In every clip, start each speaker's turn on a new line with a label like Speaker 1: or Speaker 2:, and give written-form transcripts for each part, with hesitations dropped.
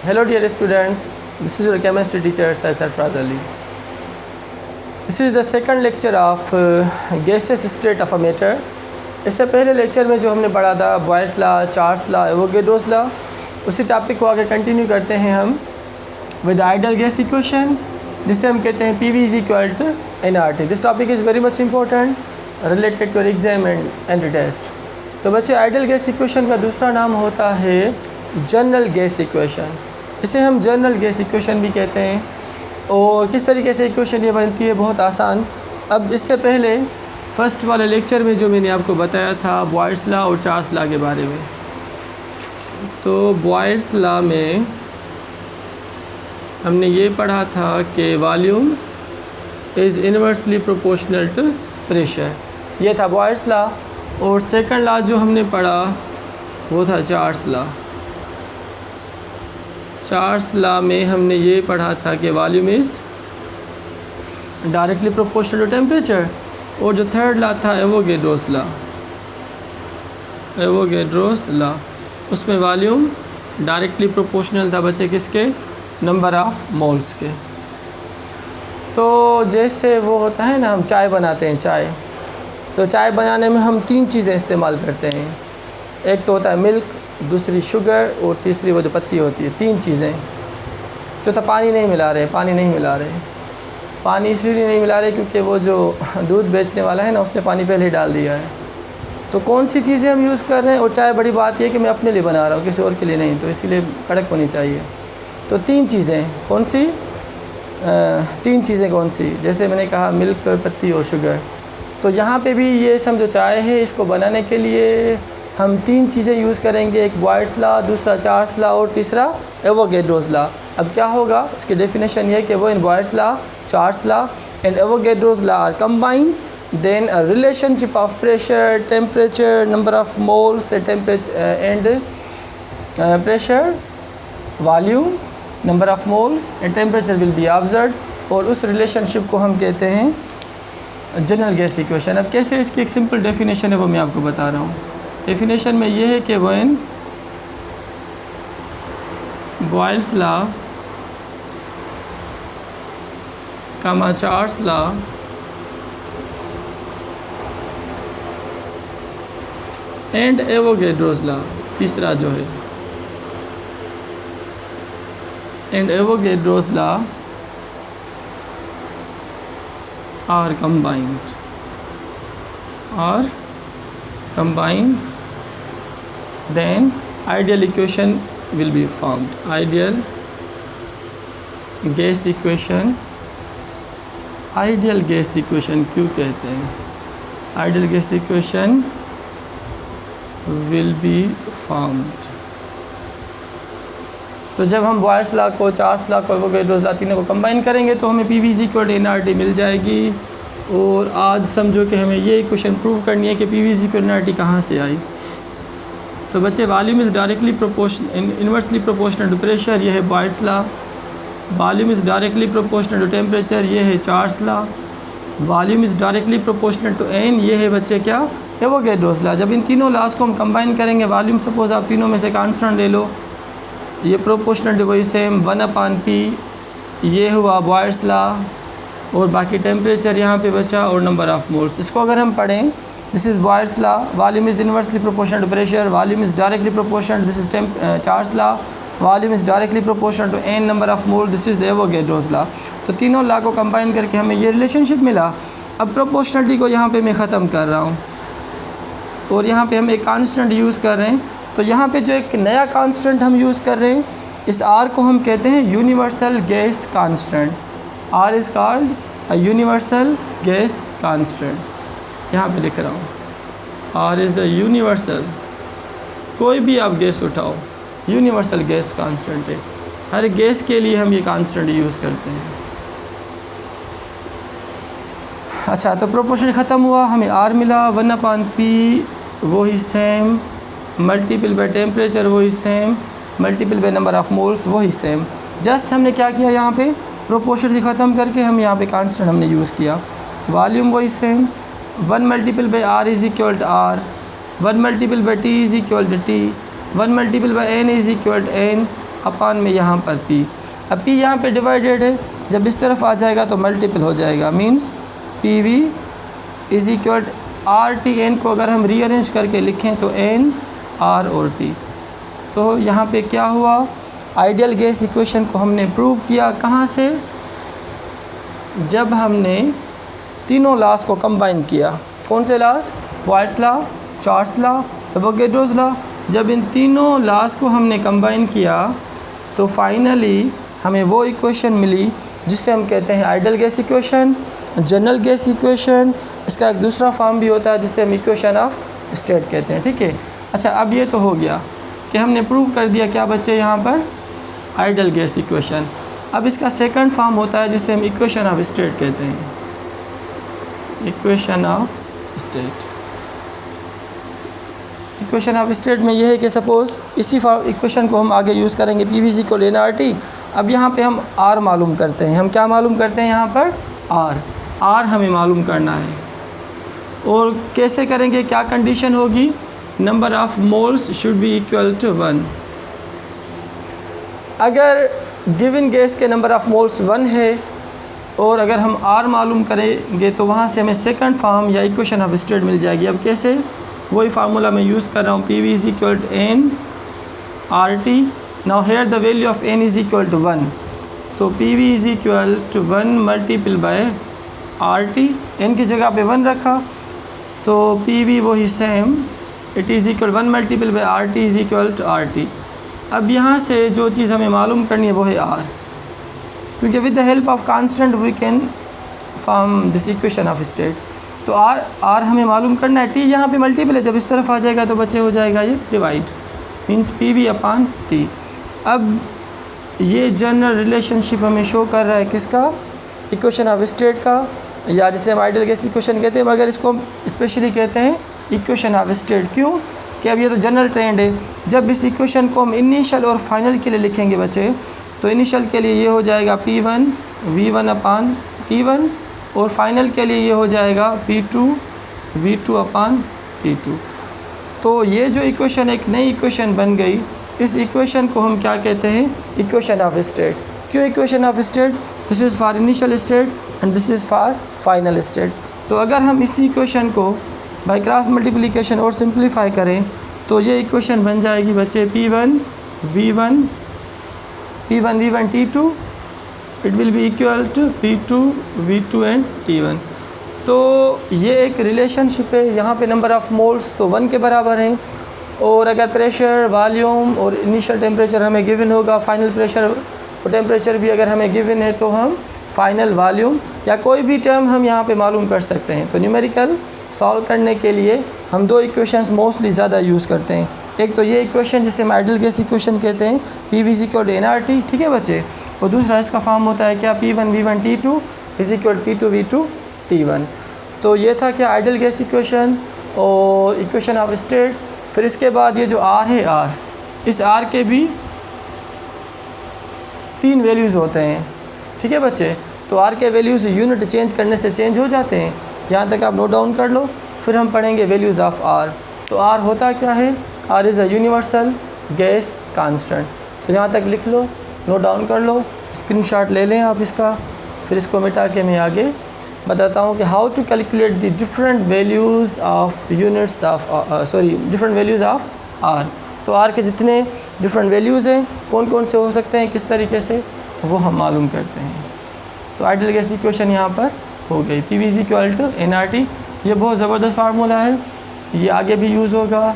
Speaker 1: Hello dear students, this is your chemistry teacher Sir Sarfraz Ali. This is the second lecture of gaseous state of a matter. इससे पहले lecture में जो हमने पढ़ा था Boyle's law, Charles law, Avogadro's law, उसी topic को आगे कंटिन्यू करते हैं हम विद आइडियल गैस इक्वेशन, जिसे हम कहते हैं PV is equal to nRT. This topic is very much important related to your exam and test. तो बच्चे आइडियल गैस इक्वेशन का दूसरा नाम होता है जनरल गैस इक्वेशन. इसे हम जनरल गैस इक्वेशन भी कहते हैं. और किस तरीके से इक्वेशन ये बनती है, बहुत आसान. अब इससे पहले फर्स्ट वाले लेक्चर में जो मैंने आपको बताया था बॉयल्स लॉ और चार्ल्स लॉ के बारे में, तो बॉयल्स लॉ में हमने ये पढ़ा था कि volume is inversely proportional to pressure. ये था बॉयल्स लॉ. और सेकंड लॉ जो हमने पढ़ा वो था चार्ल्स लॉ. चार्ल्स लॉ में हमने ये पढ़ा था कि volume is directly proportional to temperature. और जो थर्ड लॉ था एवोगैड्रोस लॉ, एवोगैड्रोस लॉ, उसमें वॉल्यूम डायरेक्टली प्रोपोर्शनल था बच्चे किसके, नंबर ऑफ़ मोल्स के. तो जैसे वो होता है ना, हम चाय बनाते हैं चाय, तो चाय बनाने में हम तीन चीज़ें इस्तेमाल करते हैं. एक तो होता है मिल्क, दूसरी शुगर और तीसरी वो जो पत्ती होती है. तीन चीज़ें. चौथा पानी नहीं मिला रहे, पानी नहीं मिला रहे. पानी इसलिए नहीं मिला रहे क्योंकि वो जो दूध बेचने वाला है ना, उसने पानी पहले ही डाल दिया है. तो कौन सी चीज़ें हम यूज़ कर रहे हैं. और चाय बड़ी बात यह कि मैं अपने लिए बना रहा हूँ, किसी और के लिए नहीं, तो इसीलिए कड़क होनी चाहिए. तो तीन चीज़ें कौन सी, तीन चीज़ें कौन सी, जैसे मैंने कहा मिल्क, पत्ती और शुगर. तो यहाँ पे भी ये समझो चाय है, इसको बनाने के लिए हम तीन चीज़ें यूज़ करेंगे. एक बॉयल्स लॉ, दूसरा चार्ल्स लॉ और तीसरा एवोगैड्रोस लॉ. अब क्या होगा, इसकी डेफिनेशन ये है कि वो in Boyle's law, Charles law and Avogadro's law are combined, then a relationship of pressure, temperature, number of moles and pressure, volume, number of moles and temperature will be observed. और उस relationship को हम कहते हैं general gas equation. अब कैसे, इसकी एक सिंपल डेफिनेशन है वो मैं आपको बता रहा हूँ. डेफिनेशन में ये है कि when Boyle's law, Charles law and Avogadro's law, तीसरा जो है, and Avogadro's law are combined, then ideal equation will be formed. Ideal gas equation, ideal gas equation क्यों कहते हैं, ideal gas equation will be formed. तो जब हम Boyle's law को, चार्ल्स लॉ को, एवोगैड्रोस लॉ तीनों को कंबाइन करेंगे तो हमें PV is equal to nRT मिल जाएगी. और आज समझो कि हमें ये इक्वेशन प्रूव करनी है कि PV is equal to nRT कहाँ से आई. तो बच्चे volume is directly inversely proportional to pressure, ये है Boyle's law. Volume is directly proportional to temperature, ये है Charles law. Volume is directly proportional to n, ये है बच्चे क्या, एवोगैड्रोस लॉ. जब इन तीनों लॉज को हम कंबाइन करेंगे, वॉल्यूम सपोज आप तीनों में से कांस्टेंट ले लो, ये प्रोपोर्शनल टू वही सेम 1/P, ये हुआ बॉयल्स लॉ. और बाकी टेम्परेचर यहाँ पे बचा और नंबर ऑफ़ मोल्स. इसको अगर हम पढ़ें, this is Boyle's law, volume is inversely proportional to pressure, volume is directly proportional, this is Charles law, volume is directly proportional to n number of mole, this is Avogadro's law. तो तीनों law को combine करके हमें ये relationship मिला. अब proportionality को यहाँ पे मैं ख़त्म कर रहा हूँ और यहाँ पे हम एक कांस्टेंट यूज़ कर रहे हैं. तो यहाँ पे जो एक नया कांस्टेंट हम यूज़ कर रहे हैं, इस R को हम कहते हैं universal gas constant. R is called a universal gas constant. यहाँ पे लिख रहा हूँ, R इज़ अ यूनिवर्सल, कोई भी आप गैस उठाओ, यूनिवर्सल गैस कांस्टेंट है. हर गैस के लिए हम ये कांस्टेंट यूज़ करते हैं. अच्छा, तो प्रोपोर्शन ख़त्म हुआ, हमें R मिला, 1/P वही सेम, मल्टीपल बाय टेम्परेचर वही same, multiple by number of moles वही सेम. जस्ट हमने क्या किया, यहाँ पे प्रोपोर्शनली ख़त्म करके हम यहाँ पे कांस्टेंट हमने यूज़ किया. वॉल्यूम वही same, 1 multiple by R is equal to R, 1 multiple by T is equal to T, 1 multiple by N is equal to N, upon में यहाँ पर P। अब P यहाँ पे डिवाइडेड है, जब इस तरफ आ जाएगा तो मल्टीपल हो जाएगा, means PV is equal RT। N को अगर हम रीअरेंज करके लिखें तो N R और T। तो यहाँ पे क्या हुआ, आइडियल गैस इक्वेशन को हमने प्रूव किया कहाँ से, जब हमने तीनों लॉस को कंबाइन किया। कौन से loss, boils law, Charles law, Avogadro's law. जब इन तीनों लॉस को हमने कंबाइन किया तो फाइनली हमें वो इक्वेशन मिली जिसे हम कहते हैं ideal gas equation, general gas equation. इसका एक दूसरा फॉर्म भी होता है जिसे हम इक्वेशन ऑफ स्टेट कहते हैं, ठीक है। अच्छा, अब ये तो हो गया कि हमने प्रूव कर दिया क्या बच्चे यहाँ पर, आइडियल गैस इक्वेशन। अब इसका सेकंड फॉर्म होता है जिसे हम इक्वेशन ऑफ स्टेट कहते हैं, equation of state. Equation of state में यह है कि सपोज़ इसी इक्वेशन को हम आगे यूज़ करेंगे, PV को लेना RT। अब यहाँ पे हम R मालूम करते हैं, हम क्या मालूम करते हैं यहाँ पर, R हमें मालूम करना है। और कैसे करेंगे, क्या कंडीशन होगी, number of moles should be equal to 1। अगर गिवन गैस के नंबर ऑफ़ मोल्स 1 है और अगर हम R मालूम करेंगे तो वहाँ से हमें सेकंड फॉर्म या इक्वेशन ऑफ स्टेट मिल जाएगी। अब कैसे, वही फार्मूला मैं यूज़ कर रहा हूँ, PV is equal to N RT। Now here the value of N is equal to 1, तो PV is equal to 1 multiple by RT। N की जगह पे 1 रखा तो PV वही same, it is equal 1 multiple by RT is equal to RT। अब यहाँ से जो चीज़ हमें मालूम करनी है वो है R, क्योंकि with the help of constant we can form this equation of state. तो R हमें मालूम करना है। T यहाँ पे मल्टीपल है, जब इस तरफ आ जाएगा तो बच्चे हो जाएगा ये डिवाइड, मीन्स PV अपान T। अब ये जनरल रिलेशनशिप हमें शो कर रहा है किसका, इक्वेशन ऑफ स्टेट का, या जिसे हम आइडियल गैस इक्वेशन कहते हैं, मगर इसको हम स्पेशली कहते हैं इक्वेशन ऑफ स्टेट। क्यों कि अब ये तो जनरल ट्रेंड है। जब इस इक्वेशन को हम इनिशियल और फाइनल के लिए लिखेंगे बच्चे, तो इनिशियल के लिए ये हो जाएगा P1 V1 अपान T1 और फाइनल के लिए ये हो जाएगा P2 V2 अपान T2। तो ये जो इक्वेशन एक नई इक्वेशन बन गई, इस इक्वेशन को हम क्या कहते हैं, इक्वेशन ऑफ स्टेट। क्यों equation of state, this is for initial state and this is for final state. तो अगर हम इसी इक्वेशन को बाय क्रॉस मल्टीप्लिकेशन और सिंप्लीफाई करें तो ये इक्वेशन बन जाएगी बच्चे P1 V1 T2, it will be equal to P2 V2 and T1। तो ये एक रिलेशनशिप है। यहाँ पे नंबर ऑफ़ मोल्स तो 1 के बराबर हैं, और अगर प्रेशर, वॉल्यूम और इनिशियल टेम्परेचर हमें गिवन होगा, फाइनल प्रेशर और टेम्परेचर भी अगर हमें गिवन है, तो हम फाइनल वॉल्यूम या कोई भी टर्म हम यहाँ पे मालूम कर सकते हैं। तो न्यूमेरिकल सॉल्व करने के लिए हम दो इक्वेशंस मोस्टली ज़्यादा यूज़ करते हैं। एक तो ये इक्वेशन जिसे हम आइडियल गैस इक्वेशन कहते हैं, PV is equal to NRT, ठीक है बच्चे। और दूसरा इसका फॉर्म होता है क्या, P1 V1 T2 is equal P2 V2 T1। तो ये था क्या, आइडियल गैस इक्वेशन और इक्वेशन ऑफ स्टेट। फिर इसके बाद ये जो R है, इस R के भी 3 वैल्यूज़ होते हैं, ठीक है बच्चे। तो R के वैल्यूज़ यूनिट चेंज करने से चेंज हो जाते हैं, यहाँ तक आप नोट डाउन कर लो। फिर हम पढ़ेंगे वैल्यूज़ ऑफ R। तो R होता क्या है, R is a universal gas constant. तो यहाँ तक लिख लो, नोट डाउन कर लो, स्क्रीनशॉट ले लें आप इसका। फिर इसको मिटा के मैं आगे बताता हूँ कि how to calculate the different values of units of different values of R। तो R के जितने डिफरेंट वैल्यूज़ हैं, कौन कौन से हो सकते हैं, किस तरीके से, वो हम मालूम करते हैं। तो आइडियल गैस इक्वेशन यहाँ पर हो गई, PV is equal to NRT। ये बहुत ज़बरदस्त फार्मूला है, ये आगे भी यूज़ होगा।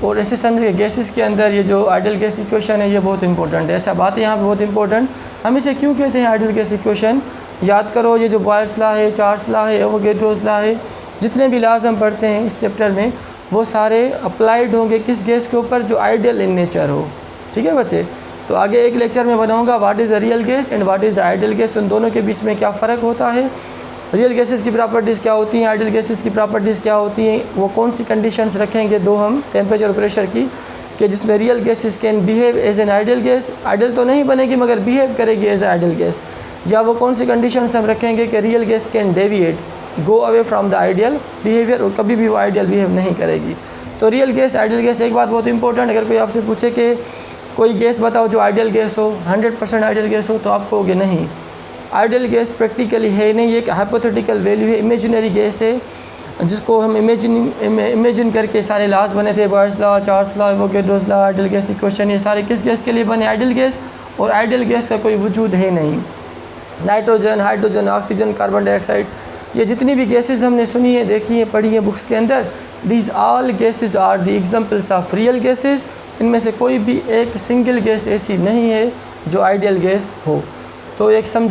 Speaker 1: और ऐसे समझिए गैसेस के अंदर ये जो आइडियल गैस इक्वेशन है ये बहुत इंपॉर्टेंट है। अच्छा, बात है यहाँ पे बहुत इंपॉर्टेंट, हम इसे क्यों कहते हैं आइडियल गैस इक्वेशन। याद करो, ये जो बॉयल्स लॉ है, चार्ल्स लॉ है, एवोगैड्रोस लॉ है, जितने भी लॉज हम पढ़ते हैं इस चैप्टर में, वो सारे अप्लाइड होंगे किस गैस के ऊपर, जो आइडियल इन नेचर हो, ठीक है बच्चे। तो आगे एक लेक्चर में बनाऊँगा what is the real gas and what is the ideal gas, उन दोनों के बीच में क्या फ़र्क होता है, रियल गैसेस की प्रॉपर्टीज़ क्या होती हैं, आइडियल गैसेस की प्रॉपर्टीज़ क्या होती हैं, वो कौन सी कंडीशंस रखेंगे दो हम टेम्परेचर और प्रेशर की, कि जिसमें real gases can behave as an ideal gas, ideal तो नहीं बनेगी मगर बिहेव करेगी एज आइडियल गैस, या वो कौन सी कंडीशंस हम रखेंगे कि real gas can deviate, go away from the ideal behaviour, और कभी भी वो आइडियल बिहेव नहीं करेगी। तो रियल गैस, आइडियल गैस। एक बात बहुत इंपॉर्टेंट, अगर कोई आपसे पूछे कि कोई गैस बताओ जो आइडियल गैस हो, 100% आइडियल गैस हो, तो आप कहोगे नहीं, आइडियल गैस प्रैक्टिकली है नहीं, एक हाइपोथेटिकल वैल्यू है, इमेजिनरी गैस है जिसको हम इमेजिन करके सारे लॉज बने थे, boils law, Charles law, Avogadro's law, ideal gas equation, ये सारे किस गैस के लिए बने, आइडियल गैस। और आइडियल गैस का कोई वजूद है नहीं। Nitrogen, hydrogen, oxygen, carbon dioxide, ये जितनी भी गैसेस हमने सुनी है, देखी है, पढ़ी है बुक्स के अंदर, these all gases are the examples of real gases. इनमें से कोई भी एक सिंगल गैस ऐसी नहीं है जो आइडियल गैस हो। तो एक समझो